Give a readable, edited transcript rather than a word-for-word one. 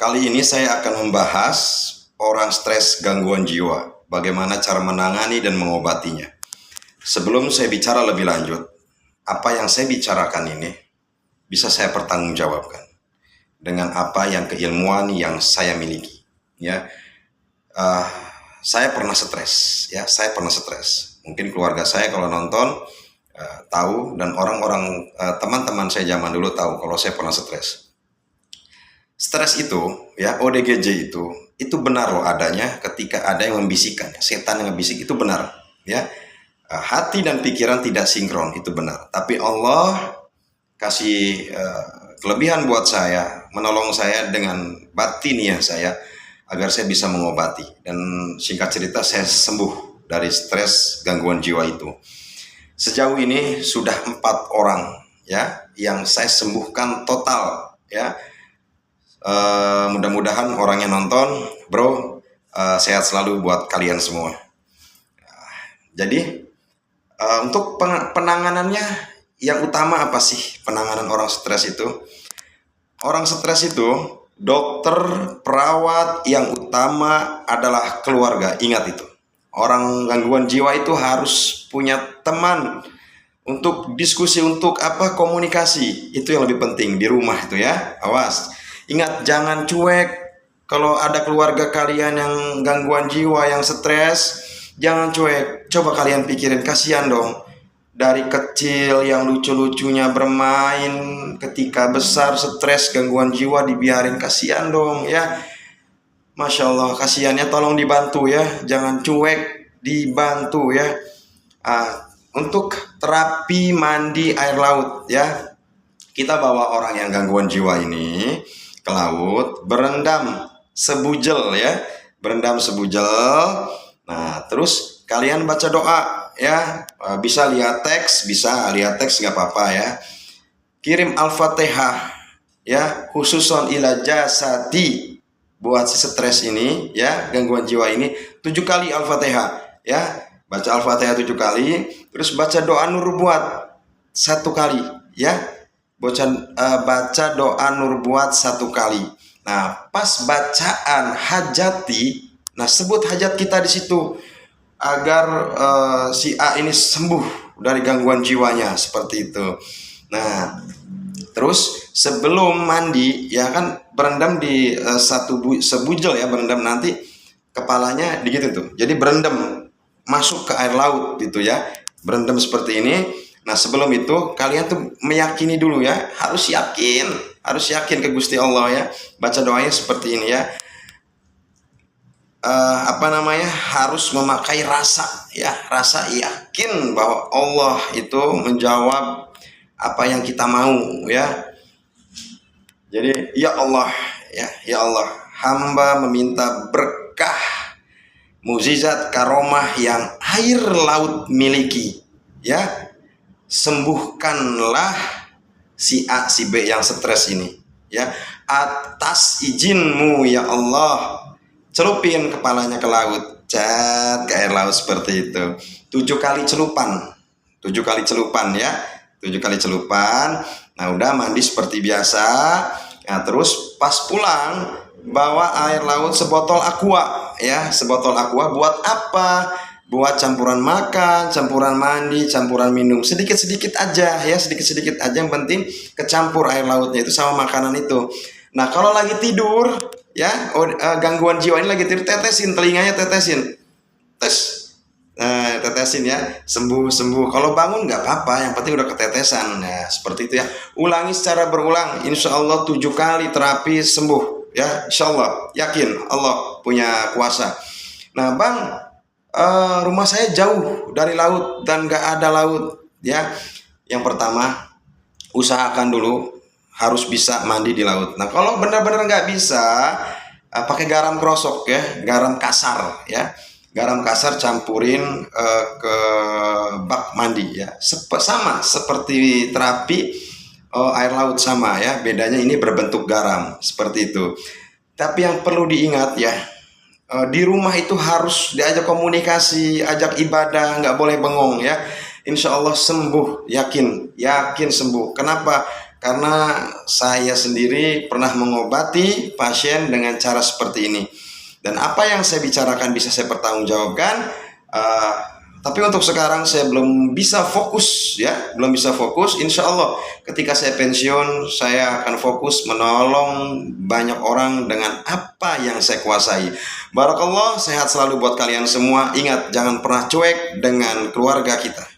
Kali ini saya akan membahas orang stres gangguan jiwa, bagaimana cara menangani dan mengobatinya. Sebelum saya bicara lebih lanjut, apa yang saya bicarakan ini bisa saya pertanggungjawabkan dengan apa yang keilmuan yang saya miliki. Ya, uh, saya pernah stres. Ya, saya pernah stres. Mungkin keluarga saya kalau nonton tahu, dan orang-orang teman-teman saya zaman dulu tahu kalau saya pernah stres. Stres itu, ya, ODGJ itu benar loh adanya ketika ada yang membisikkan, setan yang membisik itu benar, ya. Hati dan pikiran tidak sinkron itu benar. Tapi Allah kasih kelebihan buat saya, menolong saya dengan batiniah saya agar saya bisa mengobati. Dan singkat cerita saya sembuh dari stres gangguan jiwa itu. Sejauh ini sudah 4 orang, ya, yang saya sembuhkan total, ya. Mudah-mudahan orang yang nonton, bro, sehat selalu buat kalian semua. Jadi untuk penanganannya, yang utama apa sih penanganan orang stres itu? Orang stres itu, dokter, perawat, yang utama adalah keluarga. Ingat itu. Orang gangguan jiwa itu harus punya teman untuk diskusi, untuk komunikasi. Itu yang lebih penting di rumah itu, ya. Awas. Ingat, jangan cuek. Kalau ada keluarga kalian yang gangguan jiwa, yang stres, jangan cuek. Coba kalian pikirin, kasihan dong. Dari kecil yang lucu-lucunya bermain, ketika besar stres gangguan jiwa dibiarin, kasihan dong, ya. Masya Allah, kasihannya, tolong dibantu, ya. Jangan cuek, dibantu, ya. Untuk terapi mandi air laut, ya. Kita bawa orang yang gangguan jiwa ini ke laut, berendam sebujel, ya, berendam sebujel. Nah, terus kalian baca doa, ya. Bisa lihat teks nggak apa-apa, ya. Kirim Al-Fatihah, ya, khususon ila jasadi, buat si stres ini, ya, gangguan jiwa ini, 7 kali Al-Fatihah, ya. Baca Al-Fatihah 7 kali, terus baca doa nubuat 1 kali, ya. Baca doa nubuat 1 kali. Nah, pas bacaan hajati, nah, sebut hajat kita di situ agar si A ini sembuh dari gangguan jiwanya, seperti itu. Nah, terus sebelum mandi, ya kan, berendam di sebujel, ya, berendam, nanti kepalanya begitu tuh. Jadi berendam masuk ke air laut gitu, ya. Berendam seperti ini. Nah, sebelum itu kalian tuh meyakini dulu, ya. Harus yakin ke Gusti Allah, ya. Baca doanya seperti ini, ya. Harus memakai rasa, ya, rasa yakin bahwa Allah itu menjawab apa yang kita mau, ya. Jadi, ya Allah, ya Allah, hamba meminta berkah, mukjizat, karomah yang air laut miliki, ya. Sembuhkanlah si A, si B yang stres ini, ya. Atas izinmu, ya Allah. Celupin kepalanya ke laut, cat ke air laut seperti itu. 7 kali celupan, 7 kali celupan, ya. 7 kali celupan. Nah, udah mandi seperti biasa. Nah, terus pas pulang bawa air laut sebotol aqua, ya. Sebotol aqua buat apa? Buat campuran makan, campuran mandi, campuran minum. Sedikit-sedikit aja, ya, sedikit-sedikit aja, yang penting kecampur air lautnya itu sama makanan itu. Nah, kalau lagi tidur, ya, gangguan jiwa ini lagi tidur, tetesin telinganya, tetesin. Nah, tetesin, ya. Sembuh. Kalau bangun nggak apa-apa, yang penting udah ketetesan. Nah, seperti itu, ya. Ulangi secara berulang. Insya Allah 7 kali terapi sembuh, ya. Insya Allah, yakin Allah punya kuasa. Nah, Bang, rumah saya jauh dari laut dan nggak ada laut, ya. Yang pertama, usahakan dulu harus bisa mandi di laut. Nah, kalau benar-benar nggak bisa, pakai garam krosok, ya, garam kasar, ya. Garam kasar campurin ke bak mandi, ya. Sama seperti terapi air laut, sama, ya. Bedanya ini berbentuk garam, seperti itu. Tapi yang perlu diingat, ya, di rumah itu harus diajak komunikasi, ajak ibadah, nggak boleh bengong, ya. Insya Allah sembuh, yakin sembuh. Kenapa? karena saya sendiri pernah mengobati pasien dengan cara seperti ini. Dan apa yang saya bicarakan bisa saya pertanggungjawabkan. Eh, tapi untuk sekarang saya belum bisa fokus ya, belum bisa fokus. Insya Allah ketika saya pensiun saya akan fokus menolong banyak orang dengan apa yang saya kuasai. Barakallah, sehat selalu buat kalian semua. Ingat, jangan pernah cuek dengan keluarga kita.